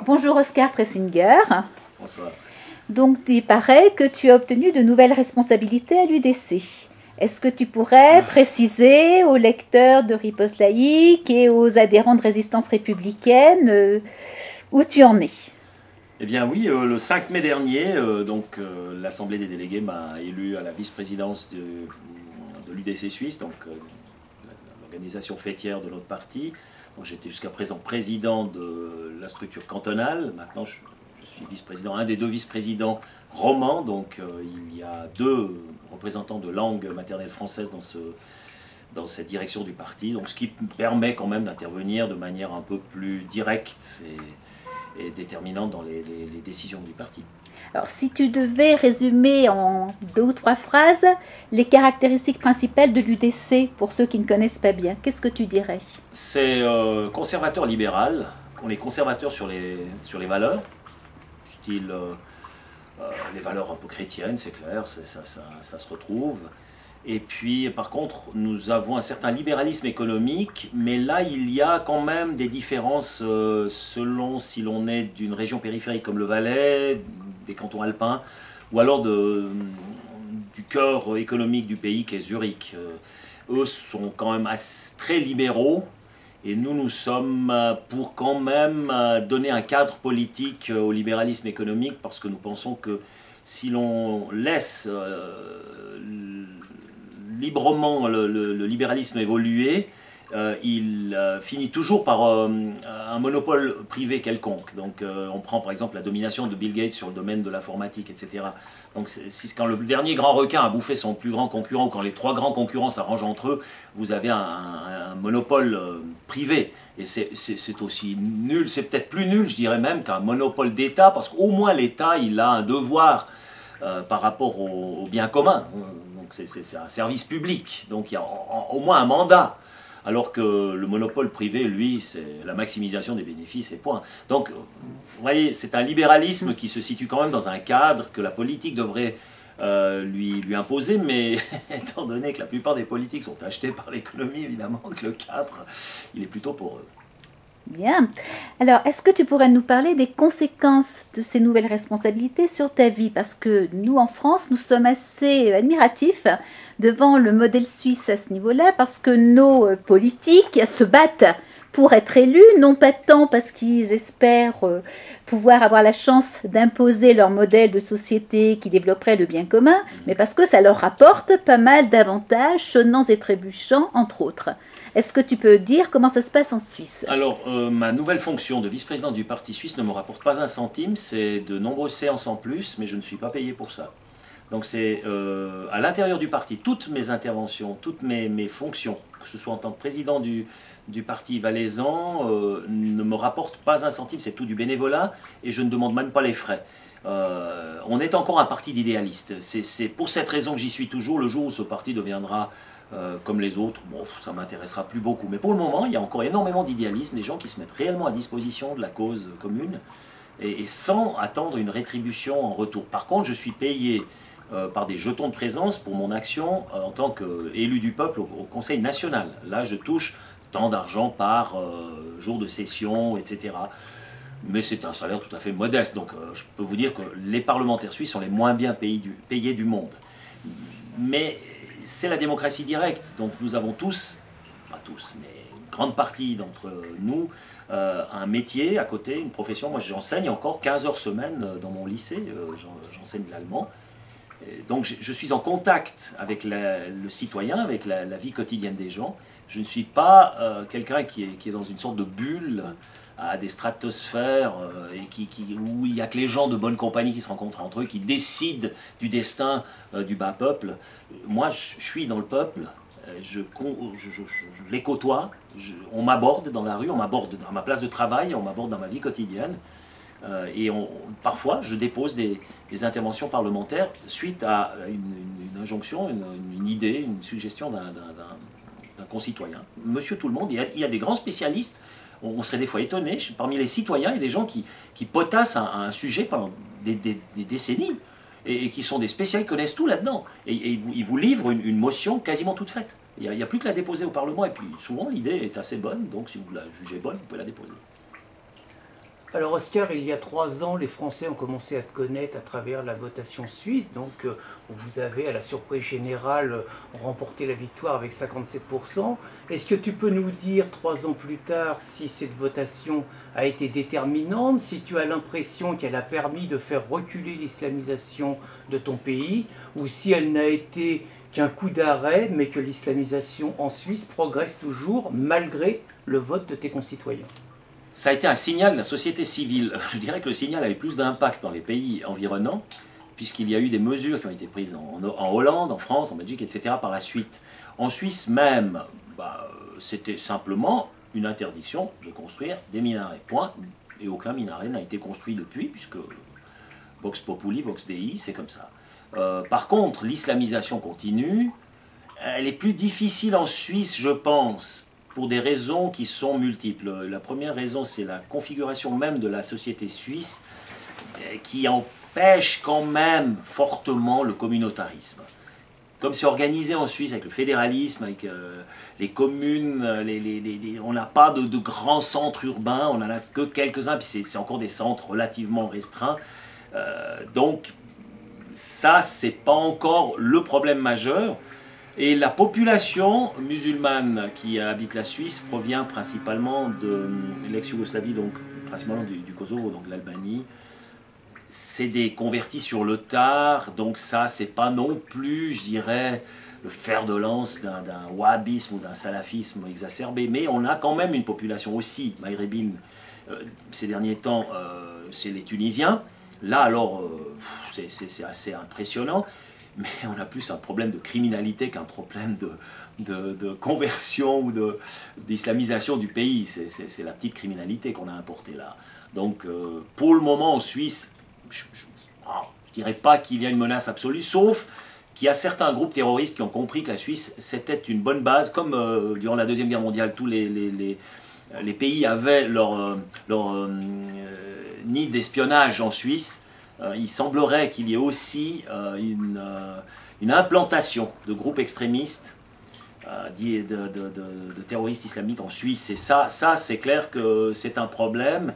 Bonjour Oscar Pressinger. Bonsoir. Donc il paraît que tu as obtenu de nouvelles responsabilités à l'UDC. Est-ce que tu pourrais préciser aux lecteurs de Riposte laïque et aux adhérents de Résistance républicaine où tu en es? Eh bien oui, le 5 mai dernier, l'Assemblée des délégués m'a élu à la vice-présidence de l'UDC Suisse, l'organisation fêtière de notre parti. Donc j'étais jusqu'à présent président de la structure cantonale. Maintenant, je suis vice-président, un des deux vice-présidents romans. Il y a deux représentants de langue maternelle française dans cette direction du parti. Donc ce qui me permet quand même d'intervenir de manière un peu plus directe et déterminante dans les décisions du parti. Alors si tu devais résumer en 2 ou 3 phrases les caractéristiques principales de l'UDC pour ceux qui ne connaissent pas bien, qu'est-ce que tu dirais? C'est conservateur libéral. On est conservateur sur les valeurs, style les valeurs un peu chrétiennes, c'est clair, ça se retrouve. Et puis, par contre, nous avons un certain libéralisme économique, mais là, il y a quand même des différences selon si l'on est d'une région périphérique comme le Valais, des cantons alpins, ou alors du cœur économique du pays qui est Zurich. Eux sont quand même très libéraux, et nous sommes pour quand même donner un cadre politique au libéralisme économique, parce que nous pensons que si l'on laisse librement le libéralisme évoluer, il finit toujours par un monopole privé quelconque. Donc on prend par exemple la domination de Bill Gates sur le domaine de l'informatique, etc. Donc quand le dernier grand requin a bouffé son plus grand concurrent, ou quand les trois grands concurrents s'arrangent entre eux, vous avez un monopole privé. Et c'est aussi nul, c'est peut-être plus nul, je dirais même, qu'un monopole d'État, parce qu'au moins l'État, il a un devoir par rapport au bien commun. Donc c'est un service public, donc il y a au moins un mandat. Alors que le monopole privé, lui, c'est la maximisation des bénéfices et point. Donc, vous voyez, c'est un libéralisme qui se situe quand même dans un cadre que la politique devrait lui imposer, mais étant donné que la plupart des politiques sont achetées par l'économie, évidemment, que le cadre, il est plutôt pour eux. Bien. Alors, est-ce que tu pourrais nous parler des conséquences de ces nouvelles responsabilités sur ta vie? Parce que nous, en France, nous sommes assez admiratifs devant le modèle suisse à ce niveau-là, parce que nos politiques se battent pour être élus, non pas tant parce qu'ils espèrent pouvoir avoir la chance d'imposer leur modèle de société qui développerait le bien commun, mais parce que ça leur rapporte pas mal d'avantages, sonnants et trébuchants, entre autres. Est-ce que tu peux dire comment ça se passe en Suisse? Alors, ma nouvelle fonction de vice-président du Parti suisse ne me rapporte pas un centime, c'est de nombreuses séances en plus, mais je ne suis pas payé pour ça. Donc c'est à l'intérieur du parti, toutes mes interventions, toutes mes fonctions, que ce soit en tant que président du parti valaisan, ne me rapportent pas un centime, c'est tout du bénévolat, et je ne demande même pas les frais. On est encore un parti d'idéalistes. C'est pour cette raison que j'y suis toujours. Le jour où ce parti deviendra comme les autres, bon, ça ne m'intéressera plus beaucoup. Mais pour le moment, il y a encore énormément d'idéalisme, des gens qui se mettent réellement à disposition de la cause commune, et sans attendre une rétribution en retour. Par contre, je suis payé par des jetons de présence pour mon action en tant qu'élu du peuple au Conseil national. Là, je touche tant d'argent par jour de session, etc. Mais c'est un salaire tout à fait modeste. Donc je peux vous dire que les parlementaires suisses sont les moins bien payés du monde. Mais c'est la démocratie directe. Donc nous avons tous, pas tous, mais une grande partie d'entre nous, un métier à côté, une profession. Moi j'enseigne encore 15 heures semaine dans mon lycée, j'enseigne l'allemand. Donc je suis en contact avec le citoyen, avec la vie quotidienne des gens. Je ne suis pas quelqu'un qui est dans une sorte de bulle à des stratosphères et où il n'y a que les gens de bonne compagnie qui se rencontrent entre eux, qui décident du destin du bas peuple. Moi, je suis dans le peuple, je les côtoie, on m'aborde dans la rue, on m'aborde à ma place de travail, on m'aborde dans ma vie quotidienne. Parfois, je dépose des interventions parlementaires suite à une injonction, une idée, une suggestion d'un concitoyen. Monsieur tout le monde, il y a des grands spécialistes, on serait des fois étonnés, parmi les citoyens, il y a des gens qui potassent un sujet pendant des décennies, et qui sont des spécialistes, ils connaissent tout là-dedans, et ils vous livrent une motion quasiment toute faite. Il n'y a plus que la déposer au Parlement, et puis souvent l'idée est assez bonne, donc si vous la jugez bonne, vous pouvez la déposer. Alors Oscar, il y a 3 ans, les Français ont commencé à te connaître à travers la votation suisse. Donc vous avez, à la surprise générale, remporté la victoire avec 57%. Est-ce que tu peux nous dire, 3 ans plus tard, si cette votation a été déterminante, si tu as l'impression qu'elle a permis de faire reculer l'islamisation de ton pays, ou si elle n'a été qu'un coup d'arrêt, mais que l'islamisation en Suisse progresse toujours malgré le vote de tes concitoyens? Ça a été un signal de la société civile. Je dirais que le signal avait plus d'impact dans les pays environnants, puisqu'il y a eu des mesures qui ont été prises en Hollande, en France, en Belgique, etc. par la suite. En Suisse même, c'était simplement une interdiction de construire des minarets. Point. Et aucun minaret n'a été construit depuis, puisque Vox Populi, Vox Dei, c'est comme ça. Par contre, l'islamisation continue. Elle est plus difficile en Suisse, je pense, pour des raisons qui sont multiples. La première raison, c'est la configuration même de la société suisse qui empêche quand même fortement le communautarisme. Comme c'est organisé en Suisse avec le fédéralisme, avec les communes, on n'a pas de grands centres urbains, on n'en a que quelques-uns, puis c'est encore des centres relativement restreints. Donc ça, c'est pas encore le problème majeur. Et la population musulmane qui habite la Suisse provient principalement de l'ex-Yougoslavie, donc principalement du Kosovo, donc l'Albanie. C'est des convertis sur le tard, donc ça, c'est pas non plus, je dirais, le fer de lance d'un wahhabisme ou d'un salafisme exacerbé. Mais on a quand même une population aussi maghrébine. Ces derniers temps, c'est les Tunisiens. Là, alors, c'est assez impressionnant. Mais on a plus un problème de criminalité qu'un problème de conversion ou d'islamisation du pays. C'est la petite criminalité qu'on a importée là. Donc pour le moment en Suisse, je ne dirais pas qu'il y a une menace absolue, sauf qu'il y a certains groupes terroristes qui ont compris que la Suisse c'était une bonne base, comme durant la Deuxième Guerre mondiale, tous les pays avaient leur nid d'espionnage en Suisse. Il semblerait qu'il y ait aussi une implantation de groupes extrémistes, de terroristes islamiques en Suisse. Et ça c'est clair que c'est un problème,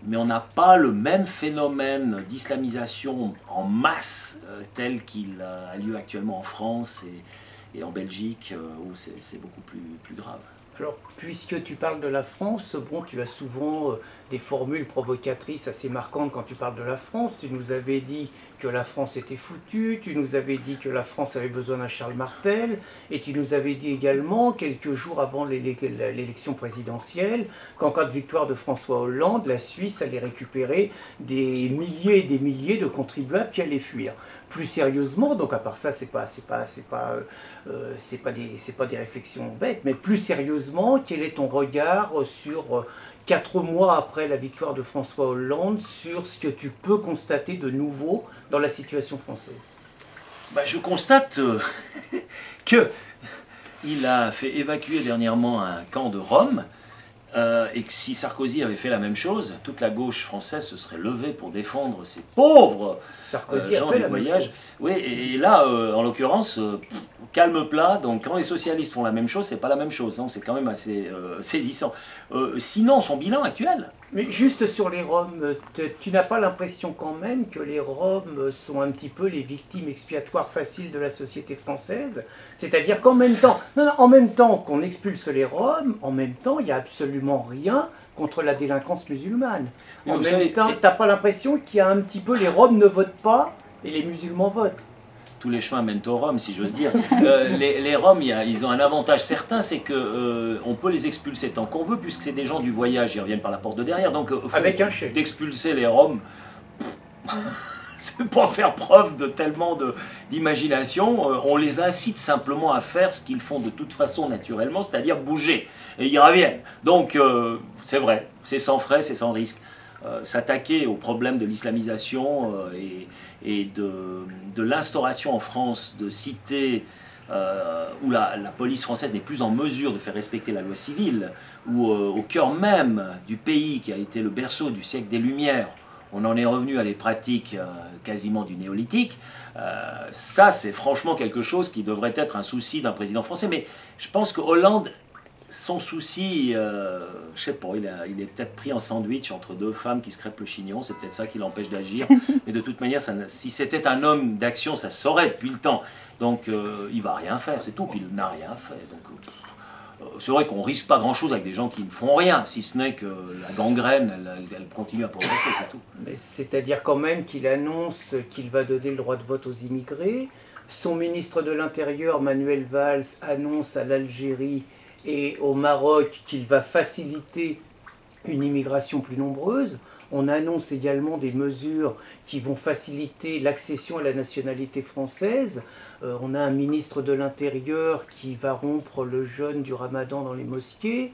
mais on n'a pas le même phénomène d'islamisation en masse tel qu'il a lieu actuellement en France et en Belgique, où c'est beaucoup plus grave. Alors, puisque tu parles de la France, bon, tu as souvent des formules provocatrices assez marquantes quand tu parles de la France. Tu nous avais dit que la France était foutue, tu nous avais dit que la France avait besoin d'un Charles Martel, et tu nous avais dit également, quelques jours avant l'élection présidentielle, qu'en cas de victoire de François Hollande, la Suisse allait récupérer des milliers et des milliers de contribuables qui allaient fuir. Plus sérieusement, donc à part ça, c'est pas des réflexions bêtes, mais plus sérieusement, quel est ton regard sur 4 mois après la victoire de François Hollande, sur ce que tu peux constater de nouveau dans la situation française? Je constate qu'il a fait évacuer dernièrement un camp de Rome, et que si Sarkozy avait fait la même chose, toute la gauche française se serait levée pour défendre ces pauvres gens du voyage. Oui, et là, en l'occurrence, calme plat. Donc quand les socialistes font la même chose, c'est pas la même chose. Donc c'est quand même assez saisissant. Sinon, son bilan actuel. Mais juste sur les Roms, tu n'as pas l'impression quand même que les Roms sont un petit peu les victimes expiatoires faciles de la société française? C'est-à-dire qu'en même temps, en même temps qu'on expulse les Roms, en même temps, il n'y a absolument rien contre la délinquance musulmane. En même temps, tu n'as pas l'impression qu'il y a un petit peu les Roms ne votent pas et les musulmans votent? Tous les chemins mènent aux Roms, si j'ose dire. Les Roms, ils ont un avantage certain, c'est qu'on peut les expulser tant qu'on veut, puisque c'est des gens du voyage, ils reviennent par la porte de derrière. Donc, avec un chèque. D'expulser les Roms, c'est pas faire preuve de tellement d'imagination. On les incite simplement à faire ce qu'ils font de toute façon naturellement, c'est-à-dire bouger. Et ils reviennent. Donc, c'est vrai, c'est sans frais, c'est sans risque. S'attaquer au problème de l'islamisation et de l'instauration en France de cités où la police française n'est plus en mesure de faire respecter la loi civile, où au cœur même du pays qui a été le berceau du siècle des Lumières, on en est revenu à des pratiques quasiment du néolithique. Ça, c'est franchement quelque chose qui devrait être un souci d'un président français. Mais je pense que Hollande son souci, je sais pas, il est peut-être pris en sandwich entre deux femmes qui se crêpent le chignon, c'est peut-être ça qui l'empêche d'agir. Mais de toute manière, si c'était un homme d'action, ça se saurait depuis le temps. Donc il va rien faire, c'est tout, puis il n'a rien fait. Donc c'est vrai qu'on risque pas grand-chose avec des gens qui ne font rien, si ce n'est que la gangrène, elle continue à progresser, c'est tout. C'est-à-dire quand même qu'il annonce qu'il va donner le droit de vote aux immigrés. Son ministre de l'Intérieur, Manuel Valls, annonce à l'Algérie et au Maroc qu'il va faciliter une immigration plus nombreuse. On annonce également des mesures qui vont faciliter l'accession à la nationalité française. On a un ministre de l'Intérieur qui va rompre le jeûne du Ramadan dans les mosquées.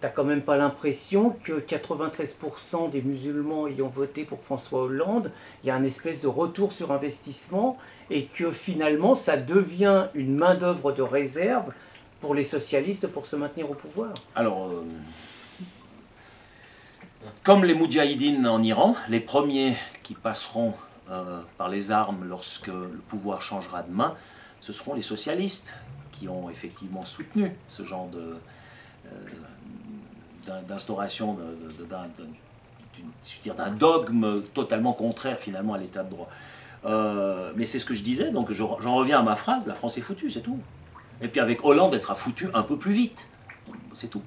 T'as quand même pas l'impression que 93% des musulmans ayant voté pour François Hollande, il y a un espèce de retour sur investissement et que finalement ça devient une main-d'œuvre de réserve pour les socialistes pour se maintenir au pouvoir. Alors, comme les moudjahidines en Iran, les premiers qui passeront par les armes lorsque le pouvoir changera de main, ce seront les socialistes qui ont effectivement soutenu ce genre d'instauration d'un dogme totalement contraire finalement à l'état de droit. Mais c'est ce que je disais, donc j'en reviens à ma phrase, la France est foutue, c'est tout. Et puis avec Hollande, elle sera foutue un peu plus vite, c'est tout.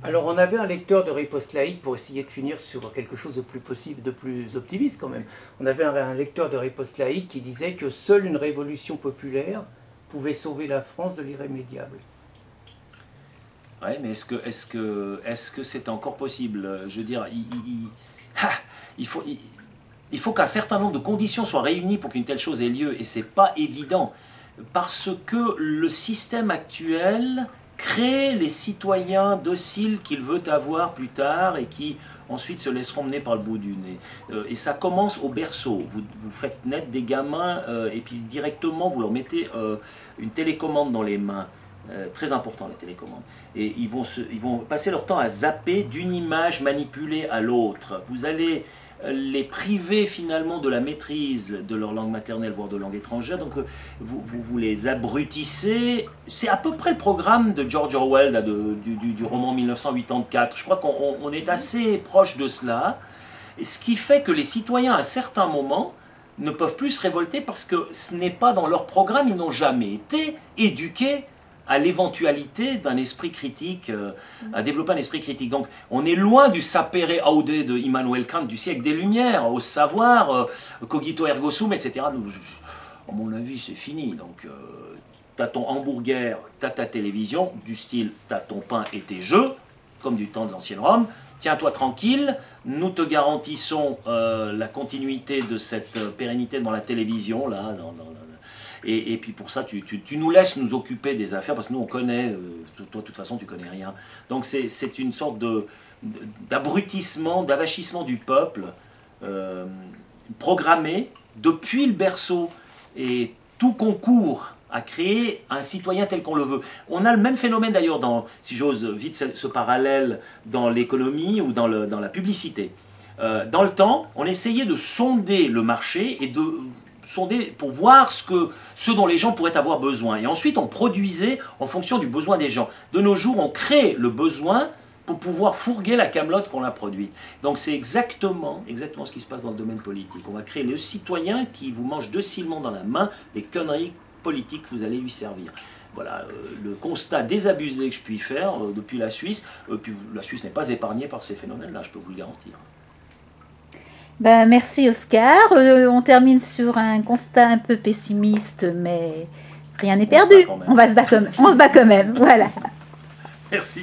Alors on avait un lecteur de Riposte Laïque, pour essayer de finir sur quelque chose de plus possible, de plus optimiste quand même. On avait un lecteur de Riposte Laïque qui disait que seule une révolution populaire pouvait sauver la France de l'irrémédiable. Oui, mais est-ce que c'est encore possible? Je veux dire, il faut qu'un certain nombre de conditions soient réunies pour qu'une telle chose ait lieu, et c'est pas évident, parce que le système actuel crée les citoyens dociles qu'il veut avoir plus tard et qui ensuite se laisseront mener par le bout du nez. Et ça commence au berceau. Vous faites naître des gamins et puis directement vous leur mettez une télécommande dans les mains. Très important, la télécommande. Et ils vont passer leur temps à zapper d'une image manipulée à l'autre. Vous allez les priver finalement de la maîtrise de leur langue maternelle, voire de langue étrangère. Donc vous les abrutissez. C'est à peu près le programme de George Orwell, là, du roman 1984. Je crois qu'on est assez proche de cela. Ce qui fait que les citoyens, à un certain moment, ne peuvent plus se révolter parce que ce n'est pas dans leur programme. Ils n'ont jamais été éduqués à l'éventualité d'un esprit critique, à développer un esprit critique. Donc on est loin du sapere aude de Immanuel Kant du siècle des Lumières, au savoir, cogito ergo sum, etc. À mon avis, c'est fini. Donc t'as ton hamburger, t'as ta télévision, du style t'as ton pain et tes jeux, comme du temps de l'ancienne Rome. Tiens-toi tranquille, nous te garantissons la continuité de cette pérennité dans la télévision, là, et puis pour ça, tu nous laisses nous occuper des affaires, parce que nous on connaît, toi de toute façon tu connais rien. Donc c'est une sorte d'abrutissement, d'avachissement du peuple, programmé depuis le berceau, et tout concourt à créer un citoyen tel qu'on le veut. On a le même phénomène d'ailleurs, si j'ose vite ce parallèle, dans l'économie ou dans la publicité. Dans le temps, on essayait de sonder le marché et de sonder pour voir ce dont les gens pourraient avoir besoin. Et ensuite, on produisait en fonction du besoin des gens. De nos jours, on crée le besoin pour pouvoir fourguer la camelote qu'on a produite. Donc c'est exactement ce qui se passe dans le domaine politique. On va créer le citoyen qui vous mange docilement dans la main les conneries politiques que vous allez lui servir. Voilà le constat désabusé que je puis faire depuis la Suisse. Puis la Suisse n'est pas épargnée par ces phénomènes-là, je peux vous le garantir. Ben, merci Oscar. On termine sur un constat un peu pessimiste, mais rien n'est perdu. On se bat quand même. Voilà. Merci.